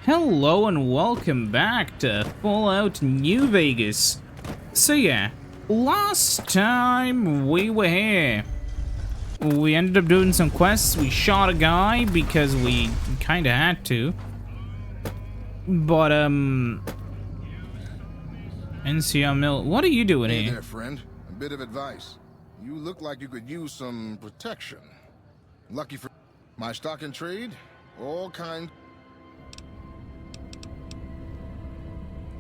Hello and welcome back to Fallout New Vegas. So yeah, last time we were here, we ended up doing some quests. We shot a guy because we kinda had to. But NCR Mill, what are you doing Hey here? there, friend. A bit of advice. You look like you could use some protection. Lucky for my stock and trade, all kinds.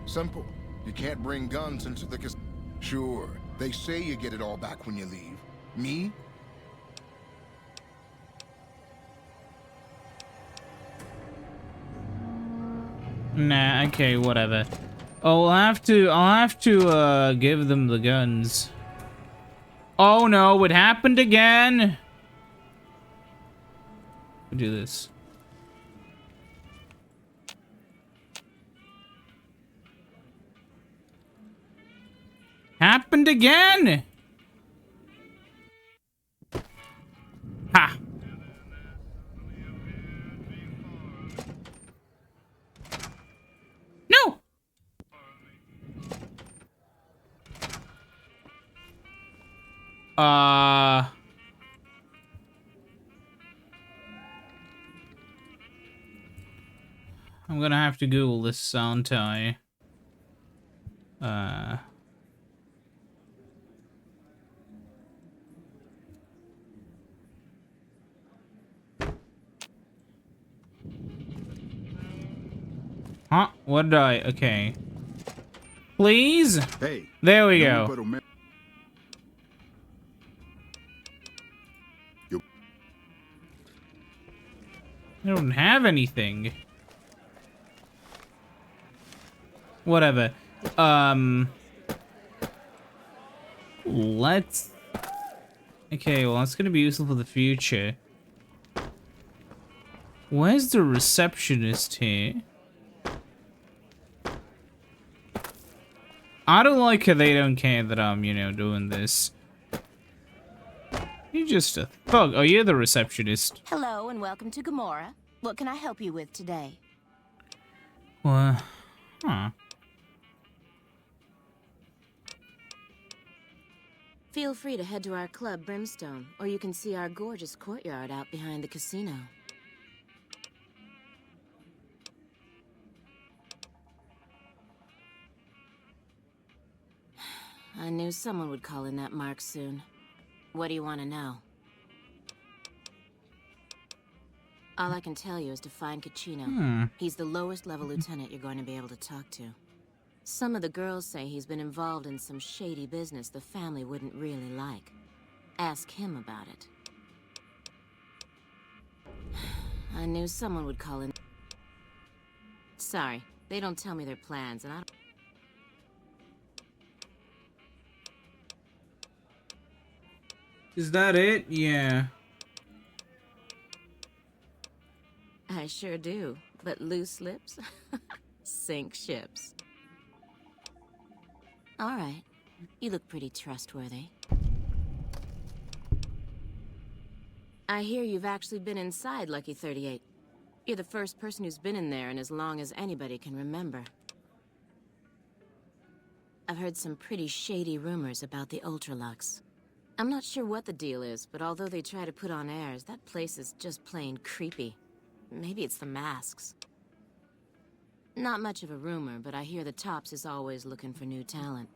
Simple. You can't bring guns into the casino. Sure, they say you get it all back when you leave. Me? Nah, okay, whatever. Oh, I'll have to give them the guns. Oh no, it happened again. We'll do this. Happened again! Ha! No! I'm gonna have to Google this, aren't I? Huh? What did I? Okay. Please? Hey. There we go. I don't have anything. Whatever. Let's... Okay, well, that's gonna be useful for the future. Where's the receptionist here? I don't like how they don't care that I'm, you know, doing this. You're just a thug. Oh, you're the receptionist. Hello and welcome to Gomorrah. What can I help you with today? Well, huh. Feel free to head to our club, Brimstone, or you can see our gorgeous courtyard out behind the casino. I knew someone would call in that mark soon. What do you want to know? All I can tell you is to find Casino. He's the lowest level lieutenant you're going to be able to talk to. Some of the girls say he's been involved in some shady business the family wouldn't really like. Ask him about it. I knew someone would call in. Sorry, they don't tell me their plans, and I don't... Is that it? Yeah. I sure do, but loose lips sink ships. All right, you look pretty trustworthy. I hear you've actually been inside Lucky 38. You're the first person who's been in there in as long as anybody can remember. I've heard some pretty shady rumors about the Ultralux. I'm not sure what the deal is, but although they try to put on airs, that place is just plain creepy. Maybe it's the masks. Not much of a rumor, but I hear the Tops is always looking for new talent.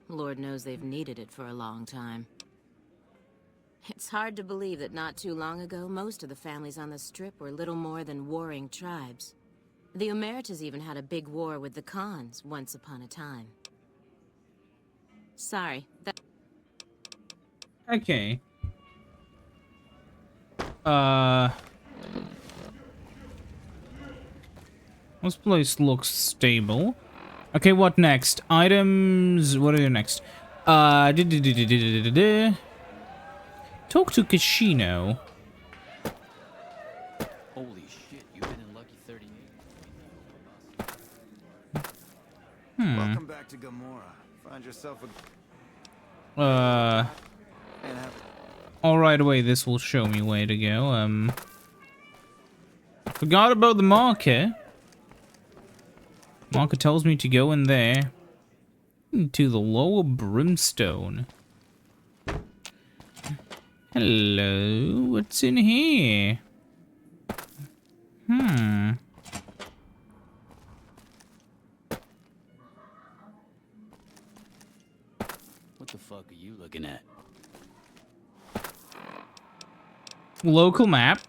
Lord knows they've needed it for a long time. It's hard to believe that not too long ago, most of the families on the Strip were little more than warring tribes. The Emeritus even had a big war with the Khans once upon a time. Sorry, that... Okay. This place looks stable. Okay, what next? Items. What are you next? Talk to Casino. Holy shit, you've been in Lucky 38. Welcome back to Gomorrah. Find yourself a... All right away, this will show me where to go. Forgot about the marker. Marker tells me to go in there. To the lower brimstone. Hello, what's in here? What the fuck are you looking at? Local map.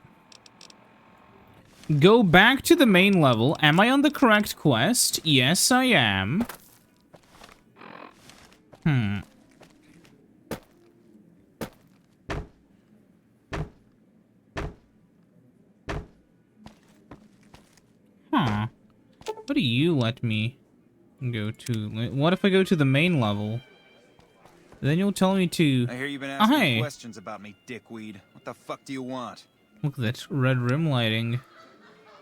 Go back to the main level. Am I on the correct quest? Yes, I am. Huh. What do you let me go to? What if I go to the main level? Then you'll tell me to... I hear you've been Oh, asking hey. questions about me, dickweed. What the fuck do you want? Look at that red rim lighting.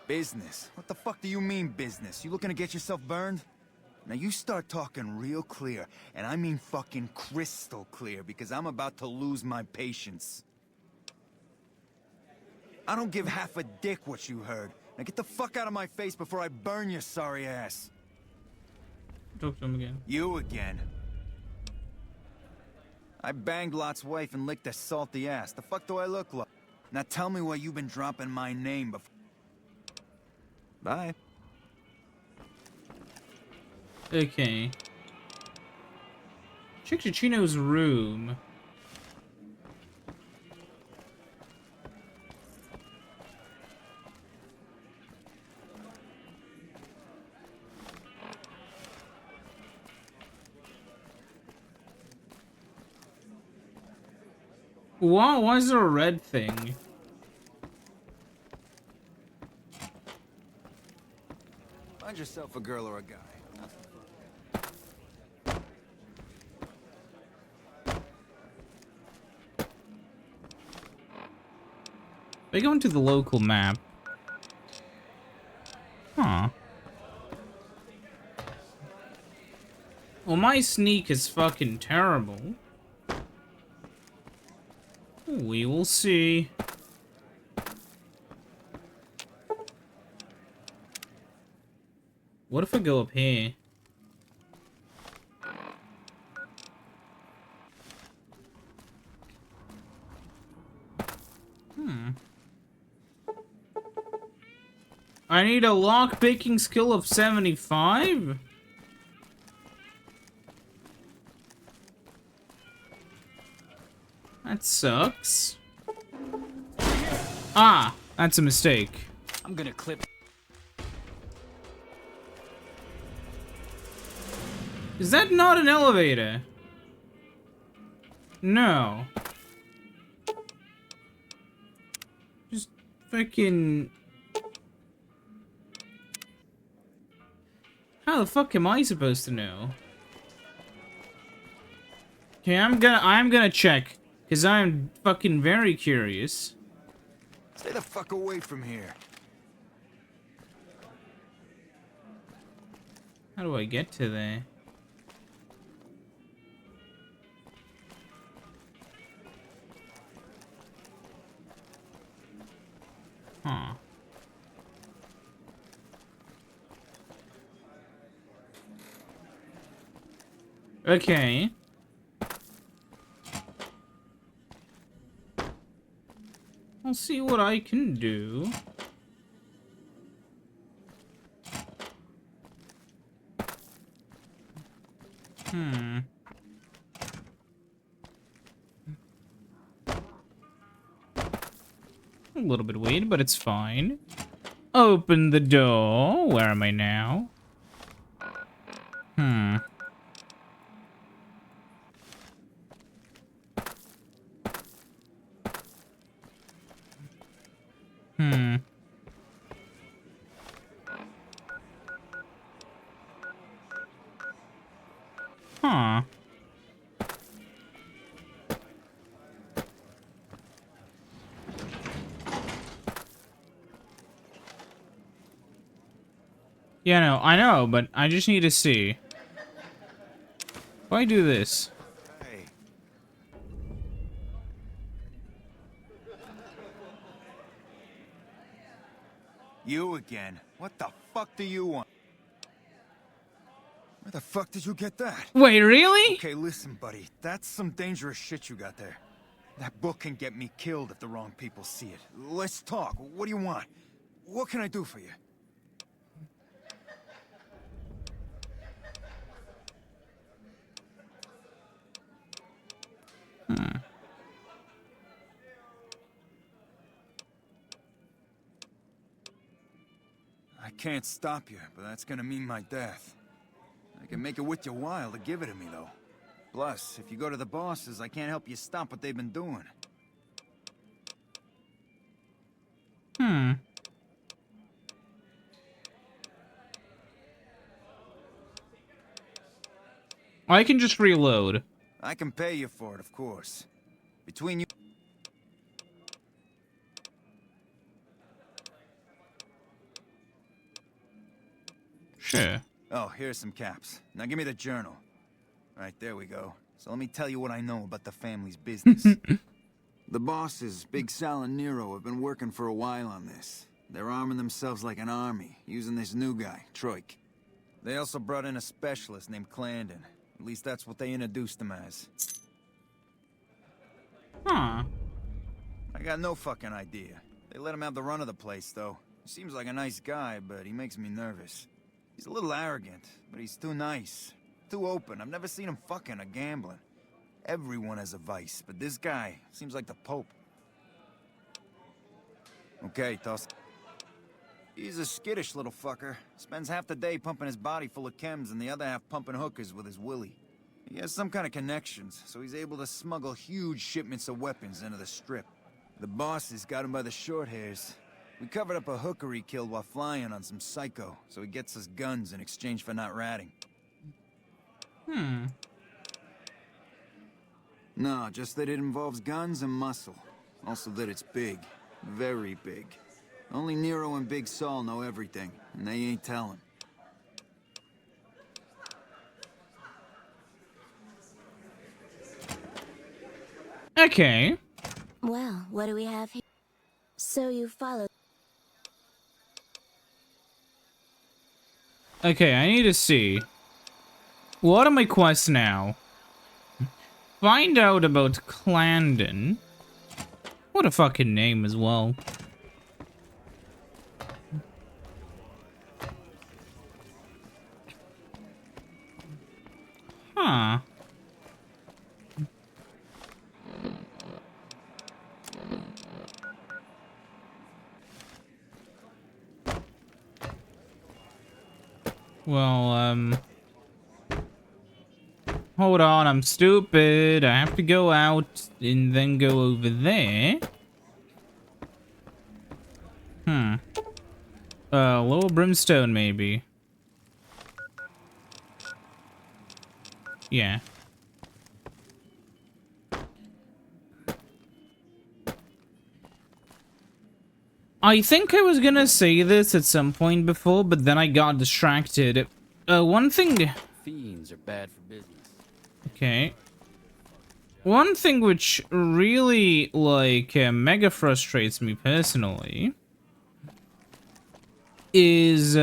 Business? What the fuck do you mean business? You looking to get yourself burned? Now you start talking real clear, and I mean fucking crystal clear, because I'm about to lose my patience. I don't give half a dick what you heard. Now get the fuck out of my face before I burn your sorry ass. Talk to him again. You again. I banged Lot's wife and licked her salty ass. The fuck do I look like? Now tell me why you've been dropping my name before. Bye. Okay. Check Chino's room. Wow, why is there a red thing? Find yourself a girl or a guy. They go into the local map. Huh. Well, my sneak is fucking terrible. We will see. What if I go up here? I need a lock-picking skill of 75? That sucks. Ah, that's a mistake. I'm gonna clip. Is that not an elevator? No. Just fucking... How the fuck am I supposed to know? Okay, I'm gonna check, cause I'm fucking very curious. Stay the fuck away from here. How do I get to there? Huh. Okay. I'll see what I can do. A little bit weird, but it's fine. Open the door. Where am I now? Huh. Yeah, no, I know, but I just need to see. If I do this. Hey. You again. What the fuck do you want? the fuck did you get that? Wait, really? Okay, listen, buddy. That's some dangerous shit you got there. That book can get me killed if the wrong people see it. Let's talk. What do you want? What can I do for you? I can't stop you, but that's gonna mean my death. I can make it worth your while to give it to me, though. Plus, if you go to the bosses, I can't help you stop what they've been doing. I can just reload. I can pay you for it, of course. Between you... Sure. Oh, here's some caps. Now give me the journal. Right, there we go. So let me tell you what I know about the family's business. The bosses, Big Sal and Nero, have been working for a while on this. They're arming themselves like an army, using this new guy, Troik. They also brought in a specialist named Clarendon. At least that's what they introduced him as. Huh. I got no fucking idea. They let him have the run of the place, though. He seems like a nice guy, but he makes me nervous. He's a little arrogant, but he's too nice. Too open. I've never seen him fucking or gambling. Everyone has a vice, but this guy seems like the Pope. Okay, toss. He's a skittish little fucker. Spends half the day pumping his body full of chems and the other half pumping hookers with his willy. He has some kind of connections, so he's able to smuggle huge shipments of weapons into the Strip. The bosses got him by the short hairs. We covered up a hooker he killed while flying on some psycho, so he gets us guns in exchange for not ratting. No, just that it involves guns and muscle. Also that it's big. Very big. Only Nero and Big Saul know everything, and they ain't telling. Okay. Well, what do we have here? So you followed... Okay, I need to see. What are my quests now? Find out about Clarendon. What a fucking name as well. Huh. Well, hold on, I'm stupid. I have to go out and then go over there. Lower Brimstone, maybe. Yeah. I think I was gonna say this at some point before, but then I got distracted. One thing... Fiends are bad for business. Okay. One thing which really, like, mega frustrates me personally is,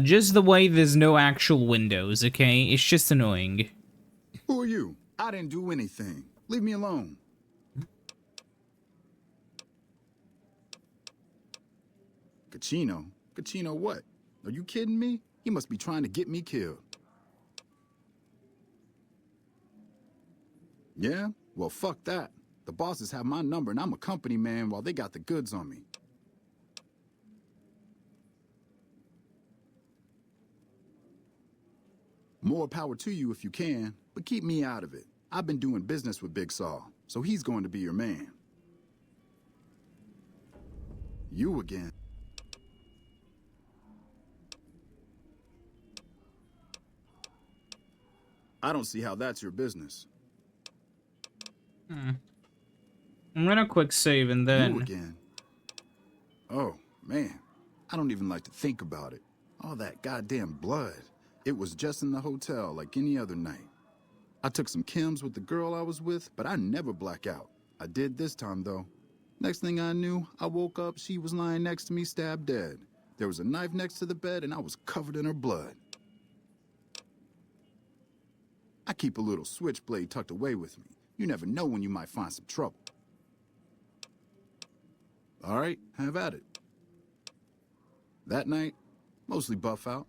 just the way there's no actual windows, okay? It's just annoying. Who are you? I didn't do anything. Leave me alone. Casino? Casino what? Are you kidding me? He must be trying to get me killed. Yeah? Well, fuck that. The bosses have my number and I'm a company man while they got the goods on me. More power to you if you can, but keep me out of it. I've been doing business with Big Saul, so he's going to be your man. You again. I don't see how that's your business. I'm gonna quick save and then... You again. Oh, man. I don't even like to think about it. All that goddamn blood. It was just in the hotel like any other night. I took some chems with the girl I was with, but I never black out. I did this time, though. Next thing I knew, I woke up, she was lying next to me, stabbed dead. There was a knife next to the bed, and I was covered in her blood. I keep a little switchblade tucked away with me. You never know when you might find some trouble. All right, have at it. That night, mostly buff out,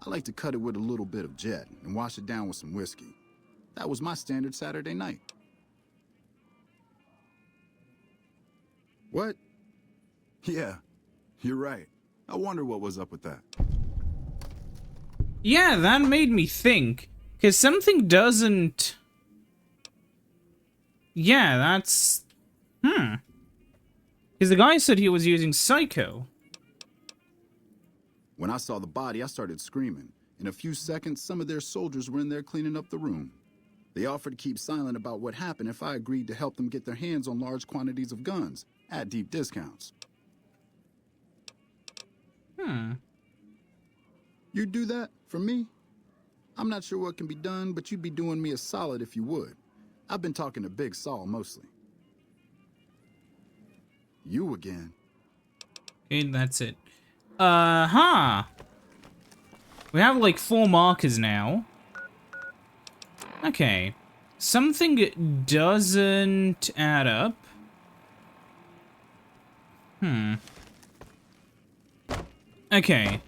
I like to cut it with a little bit of Jet and wash it down with some whiskey. That was my standard Saturday night. What? Yeah, you're right. I wonder what was up with that. Yeah, that made me think. Because something doesn't... Yeah, that's... Because the guy said he was using Psycho. When I saw the body, I started screaming. In a few seconds, some of their soldiers were in there cleaning up the room. They offered to keep silent about what happened if I agreed to help them get their hands on large quantities of guns, at deep discounts. You'd do that for me? I'm not sure what can be done, but you'd be doing me a solid if you would. I've been talking to Big Saul mostly. You again. Okay, that's it. We have like 4 markers now. Okay. Something doesn't add up. Okay.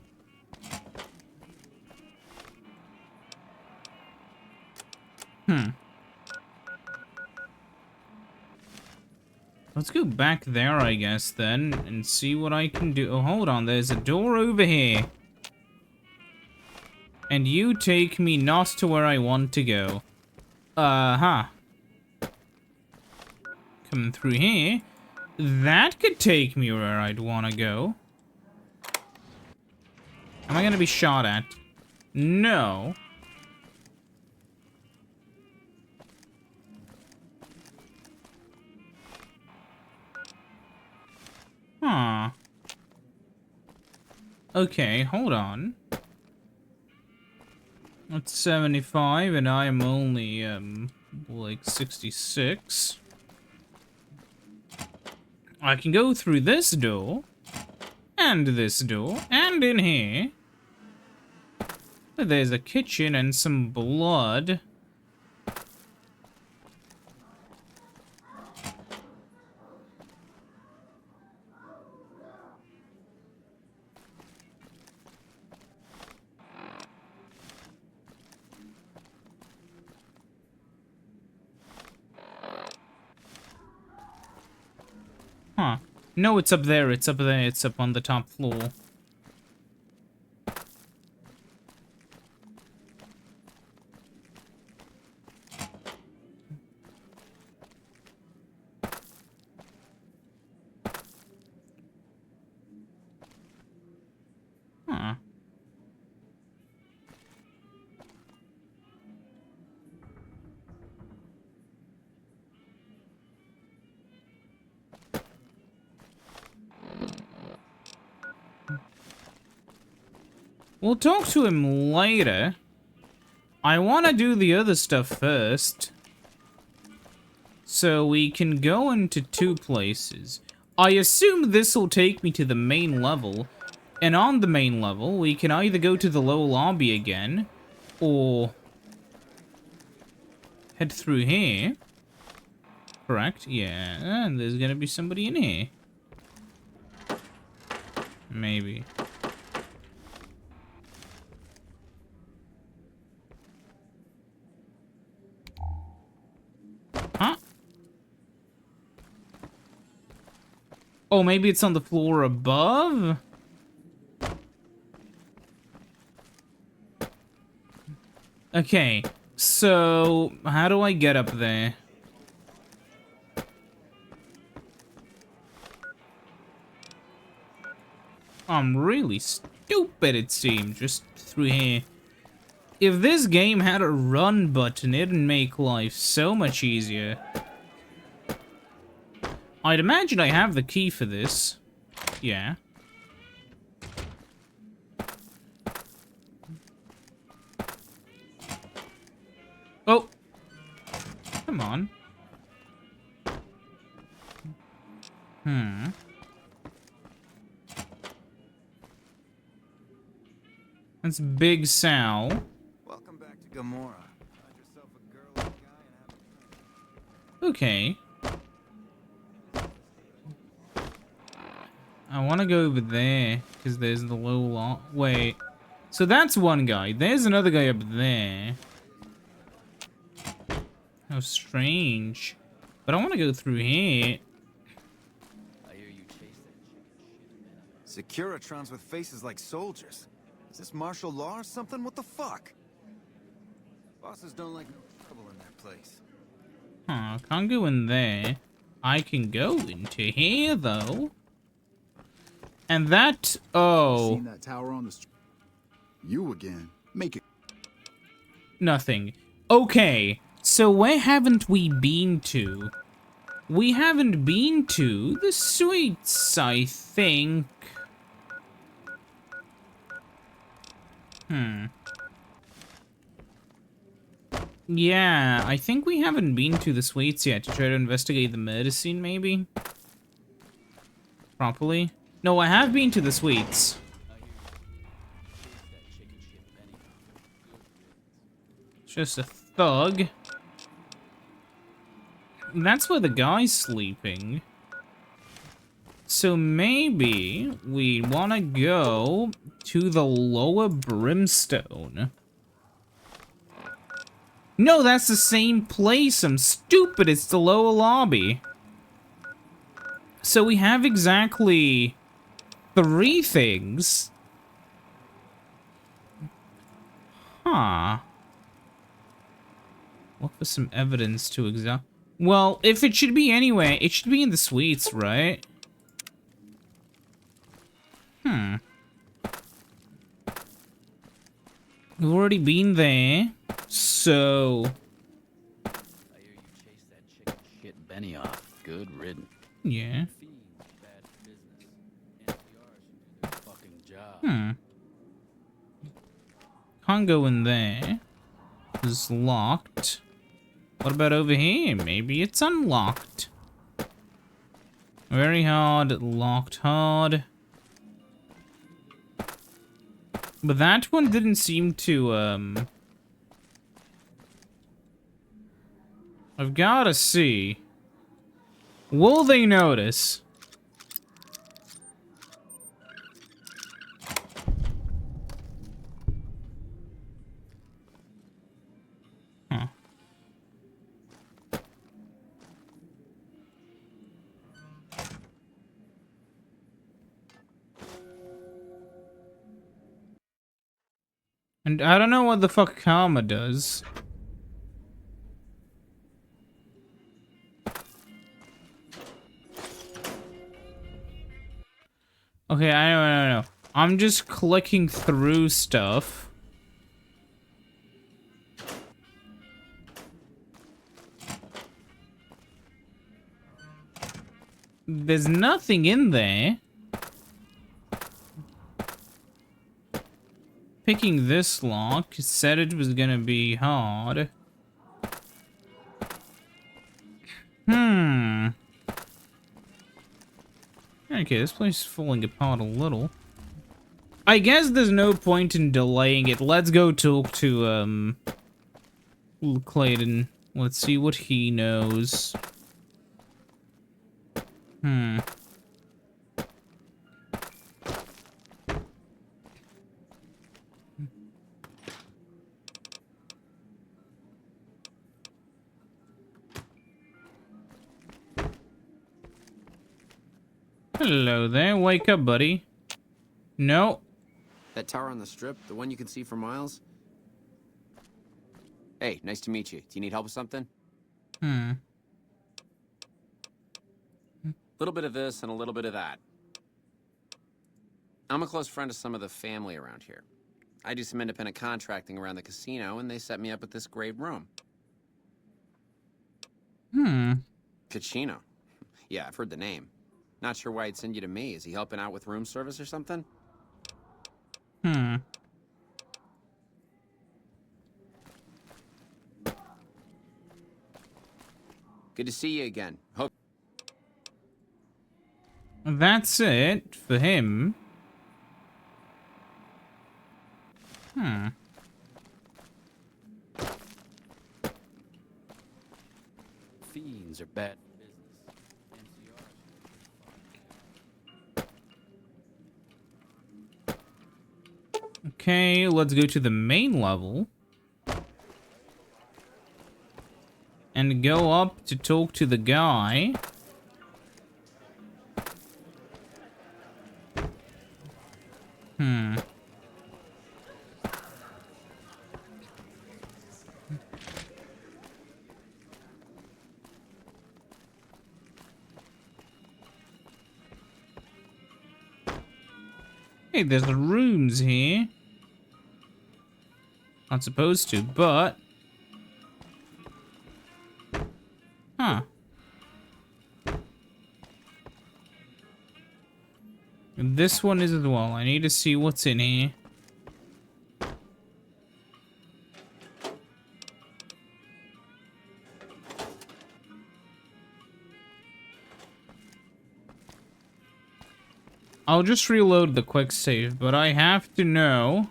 Let's go back there, I guess, then, and see what I can do. Oh, hold on, there's a door over here. And you take me not to where I want to go. Coming through here. That could take me where I'd want to go. Am I gonna be shot at? No. Huh. Okay, hold on. That's 75, and I am only, like 66. I can go through this door, and this door, and in here. There's a kitchen and some blood. Huh. No, it's up there, it's up there, it's up on the top floor. Huh. We'll talk to him later. I want to do the other stuff first. So we can go into 2 places. I assume this will take me to the main level. And on the main level, we can either go to the low lobby again, or head through here. Correct? Yeah, and there's gonna be somebody in here. Maybe. Huh? Oh, maybe it's on the floor above? Okay, so how do I get up there? I'm really stupid, it seems, just through here. If this game had a run button, it'd make life so much easier. I'd imagine I have the key for this. Yeah. Oh! Come on. Hmm. That's Big Sal. Welcome back to Gomorrah. Find yourself a girl and a guy and have a Okay. I want to go over there, because there's the low lot. Wait. So that's one guy. There's another guy up there. How strange. But I want to go through here. I hear you chase that chicken shit. Securitrons with faces like soldiers. Is this martial law or something? What the fuck? Bosses don't like no trouble in that place. Huh, can't go in there. I can go into here, though. And that... Oh. Seen that tower on the street? You again. Make it. Nothing. Okay, so where haven't we been to? We haven't been to the suites, I think. Yeah, I think we haven't been to the suites yet to try to investigate the murder scene, maybe? Properly? No, I have been to the suites. Just a thug. That's where the guy's sleeping. So maybe we want to go to the lower brimstone. No, that's the same place. I'm stupid. It's the lower lobby. So we have exactly 3 things. Huh. Look for some evidence to examine. Well, if it should be anyway, it should be in the suites, right? We've already been there, so... I hear you chase that chicken shit Benny off. Good riddance. Yeah. Fiends, bad business. NPRs should do their fucking job. Can't go in there. It's locked. What about over here? Maybe it's unlocked. Very hard, locked hard. But that one didn't seem to, I've gotta see. Will they notice? Huh. And I don't know what the fuck Karma does. Okay, I know. I'm just clicking through stuff. There's nothing in there. Picking this lock said it was gonna be hard. Okay, this place is falling apart a little. I guess there's no point in delaying it. Let's go talk to, Clayton. Let's see what he knows. Hello there. Wake up, buddy. No. That tower on the strip, the one you can see for miles? Hey, nice to meet you. Do you need help with something? Little bit of this and a little bit of that. I'm a close friend of some of the family around here. I do some independent contracting around the casino, and they set me up with this great room. Casino. Yeah, I've heard the name. Not sure why he'd send you to me. Is he helping out with room service or something? Good to see you again. Hope. That's it for him. Fiends are bad business. Okay, let's go to the main level. And go up to talk to the guy. Hey, there's rooms here. Not supposed to, but... Huh. And this one is as well. I need to see what's in here. I'll just reload the quick save, but I have to know.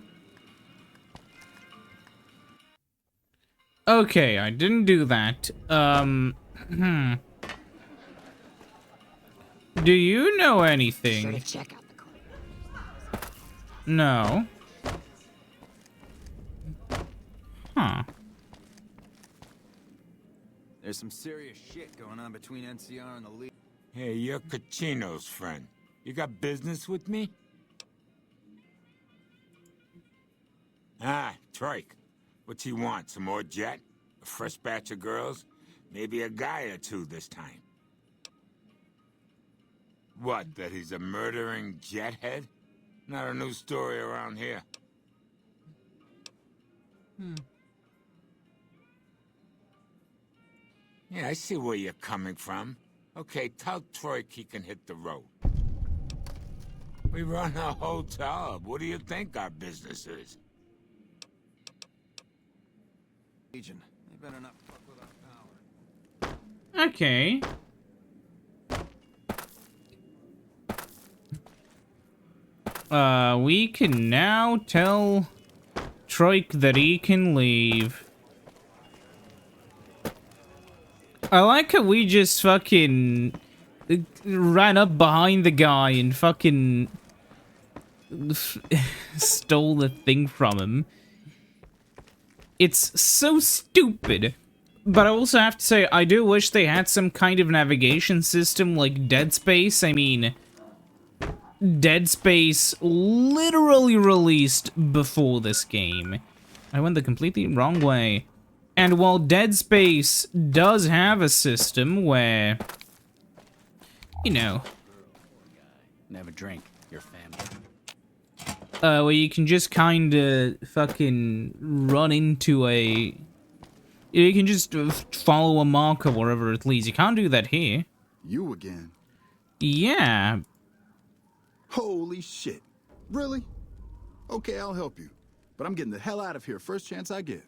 Okay, I didn't do that. Do you know anything? No. Huh. There's some serious shit going on between NCR and the League. Hey, you're Casino's friend. You got business with me? Ah, Trike. What's he want? Some more jet? A fresh batch of girls? Maybe a guy or two this time. What, that he's a murdering jethead? Not a new story around here. Yeah, I see where you're coming from. Okay, tell Troik he can hit the road. We run a hotel. What do you think our business is? Legion. They better not fuck with our power. Okay. We can now tell Troik that he can leave. I like how we just fucking ran up behind the guy and fucking stole the thing from him. It's so stupid. But I also have to say, I do wish they had some kind of navigation system like Dead Space. I mean, Dead Space literally released before this game. I went the completely wrong way. And while Dead Space does have a system where, you know, Never drink. Your family. where you can just kinda fucking run into a... You can just follow a marker wherever it leads. You can't do that here. You again? Yeah. Holy shit. Really? Okay, I'll help you. But I'm getting the hell out of here first chance I get.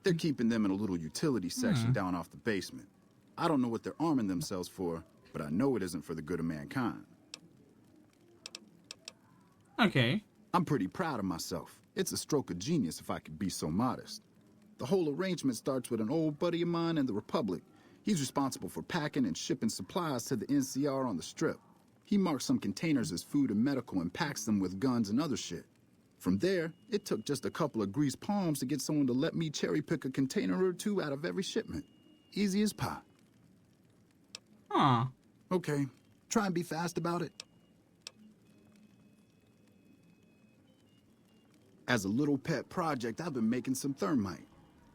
They're keeping them in a little utility section down off the basement. I don't know what they're arming themselves for, but I know it isn't for the good of mankind. Okay. I'm pretty proud of myself. It's a stroke of genius if I could be so modest. The whole arrangement starts with an old buddy of mine in the Republic. He's responsible for packing and shipping supplies to the NCR on the Strip. He marks some containers as food and medical and packs them with guns and other shit. From there, it took just a couple of greased palms to get someone to let me cherry-pick a container or two out of every shipment. Easy as pie. Huh. Okay, try and be fast about it. As a little pet project, I've been making some thermite.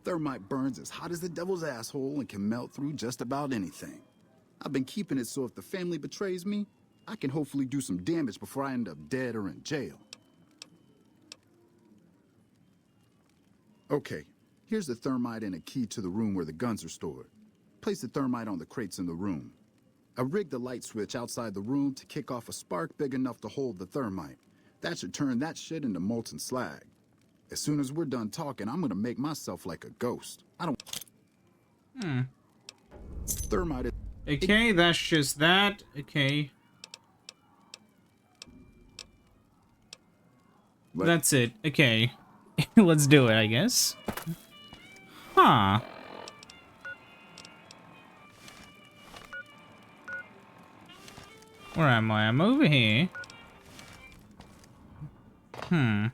Thermite burns as hot as the devil's asshole and can melt through just about anything. I've been keeping it so if the family betrays me, I can hopefully do some damage before I end up dead or in jail. Okay, here's the thermite and a key to the room where the guns are stored. Place the thermite on the crates in the room. I rigged the light switch outside the room to kick off a spark big enough to hold the thermite. That should turn that shit into molten slag. As soon as we're done talking, I'm gonna make myself like a ghost. I don't... Thermite is... Okay, that's just that. Okay. That's it. Okay. Let's do it, I guess. Huh. Where am I? I'm over here. Hmm.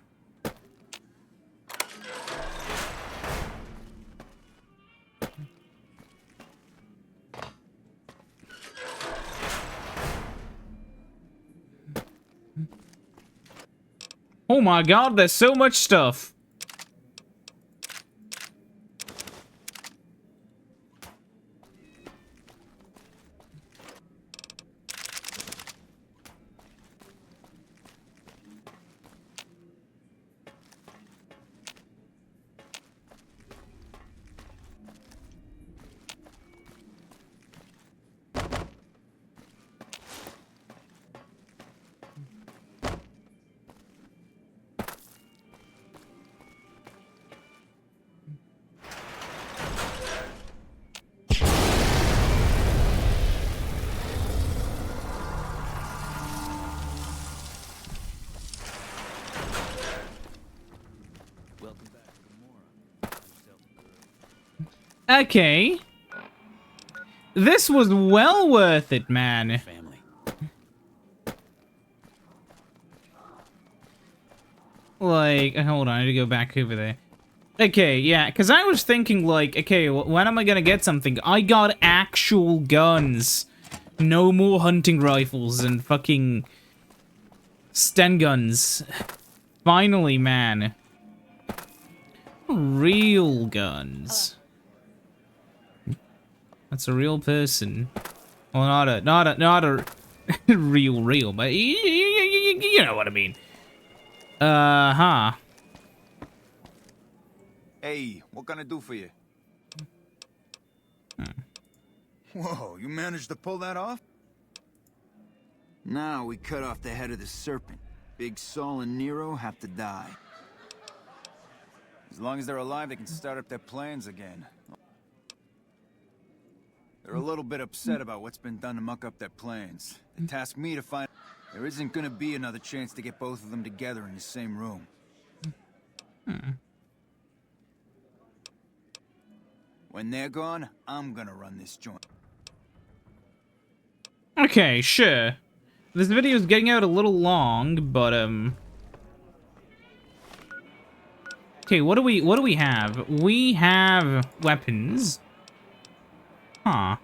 Oh my god, there's so much stuff. Welcome back to Gomorrah. Yourself Okay. This was well worth it, man. family. Like, hold on, I need to go back over there. Okay, yeah, because I was thinking, like, okay, when am I gonna get something? I got actual guns. No more hunting rifles and fucking Sten guns. Finally, man. Real guns. That's a real person. Well, not a real, but you know what I mean. Huh. Hey, what can I do for you? Whoa, you managed to pull that off? Now we cut off the head of the serpent. Big Saul and Nero have to die. As long as they're alive, they can start up their plans again. They're a little bit upset about what's been done to muck up their plans. They tasked me to find... There isn't gonna be another chance to get both of them together in the same room. When they're gone, I'm gonna run this joint. Okay, sure. This video is getting out a little long, but okay, what do we have? We have weapons. Huh.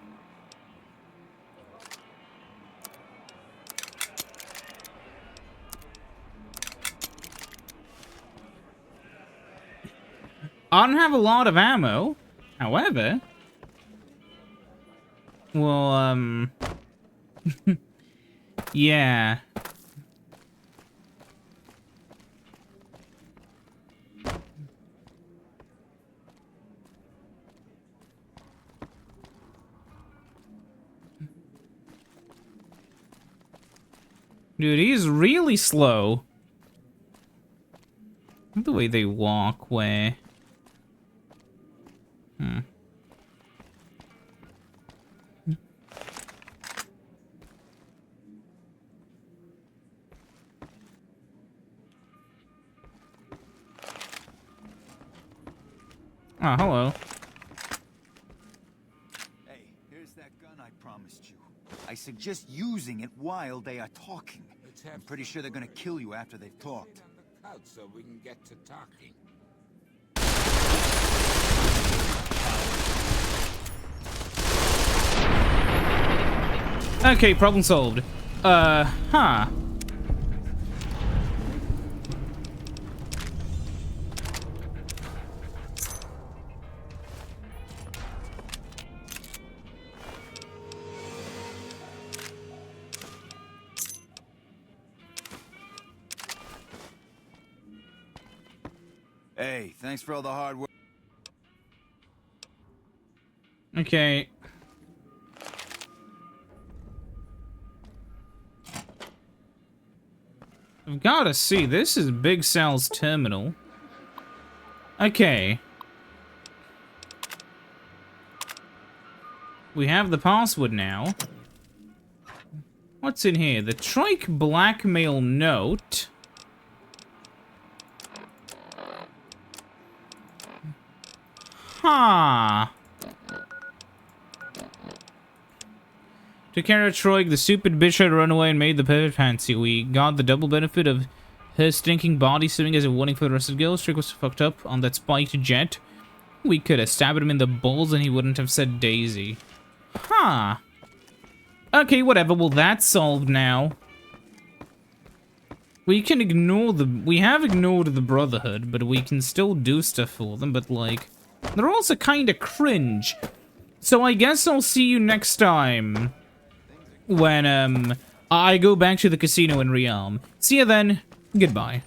I don't have a lot of ammo. However, well, yeah. Dude, he's really slow. The way they walk, where... Oh, hello. Hey, here's that gun I promised you. I suggest using it while they are talking. I'm pretty sure they're gonna kill you after they've talked. On the couch so we can get to talking. Okay, problem solved. Huh. Hey, thanks for all the hard work. Okay. I've gotta see, this is Big Sal's terminal. Okay. We have the password now. What's in here? The Troik blackmail note. Huh. To carry out Troik, the stupid bitch had run away and made the pivot fancy. We got the double benefit of her stinking body serving as a warning for the rest of the girls. Troik was fucked up on that spiked jet. We could have stabbed him in the balls and he wouldn't have said Daisy. Huh. Okay, whatever. Well, that's solved now. We can ignore the... We have ignored the Brotherhood, but we can still do stuff for them, but, like... They're also kind of cringe. So I guess I'll see you next time. When, I go back to the casino in Realm. See you then. Goodbye.